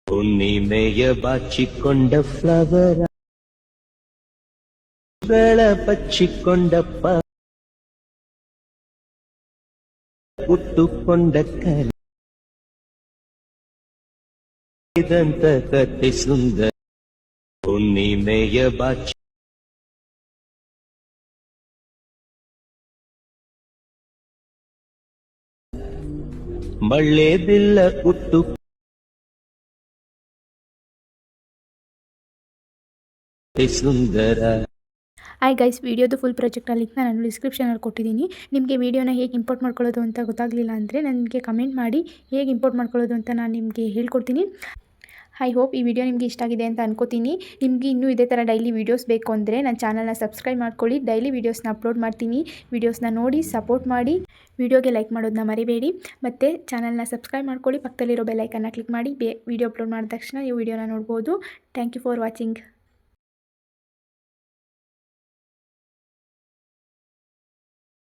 ಹುಣ್ಣಿಮೆಯ ಬಾಚಿಕೊಂಡ ಫ್ಲವರ ಬೆಳ ಬಚ್ಚಿಕೊಂಡಪ್ಪ ಹುಟ್ಟುಕೊಂಡ ಕಲಿದಂತ ಕತೆ ಸುಂದರ ಹುಣ್ಣಿಮೆಯ ಬಾಚಿ ಮಳ್ಳೆ ಬಿಲ್ಲ ಹುಟ್ಟು ಸುಂದರ. ಹಾಯ್ ಗೈಸ್, ವಿಡಿಯೋದು ಫುಲ್ ಪ್ರಾಜೆಕ್ಟ್ ಲಿಂಕ್ನ ನಾನು ಡಿಸ್ಕ್ರಿಪ್ಷನಲ್ಲಿ ಕೊಟ್ಟಿದ್ದೀನಿ. ನಿಮಗೆ ವಿಡಿಯೋನ ಹೇಗೆ ಇಂಪೋರ್ಟ್ ಮಾಡ್ಕೊಳ್ಳೋದು ಅಂತ ಗೊತ್ತಾಗಲಿಲ್ಲ ಅಂದರೆ ನನಗೆ ಕಮೆಂಟ್ ಮಾಡಿ, ಹೇಗೆ ಇಂಪೋರ್ಟ್ ಮಾಡ್ಕೊಳ್ಳೋದು ಅಂತ ನಾನು ನಿಮಗೆ ಹೇಳ್ಕೊಡ್ತೀನಿ. ಐ ಹೋಪ್ ಈ ವಿಡಿಯೋ ನಿಮಗೆ ಇಷ್ಟ ಆಗಿದೆ ಅಂತ ಅನ್ಕೋತೀನಿ. ನಿಮಗೆ ಇನ್ನೂ ಇದೇ ಥರ ಡೈಲಿ ವೀಡಿಯೋಸ್ ಬೇಕು ಅಂದರೆ ನನ್ನ ಚಾನಲ್ನ ಸಬ್ಸ್ಕ್ರೈಬ್ ಮಾಡ್ಕೊಳ್ಳಿ. ಡೈಲಿ ವೀಡಿಯೋಸ್ನ ಅಪ್ಲೋಡ್ ಮಾಡ್ತೀನಿ. ವೀಡಿಯೋಸ್ನ ನೋಡಿ ಸಪೋರ್ಟ್ ಮಾಡಿ. ವಿಡಿಯೋಗೆ ಲೈಕ್ ಮಾಡೋದನ್ನ ಮರಿಬೇಡಿ. ಮತ್ತು ಚಾನಲ್ನ ಸಬ್ಸ್ಕ್ರೈಬ್ ಮಾಡ್ಕೊಳ್ಳಿ. ಪಕ್ಕದಲ್ಲಿರೋ ಬೆಲ್ ಐಕನ್ನ ಕ್ಲಿಕ್ ಮಾಡಿ. ವಿಡಿಯೋ ಅಪ್ಲೋಡ್ ಮಾಡಿದ ತಕ್ಷಣ ನೀವು ವಿಡಿಯೋನ ನೋಡ್ಬೋದು. Thank you for watching.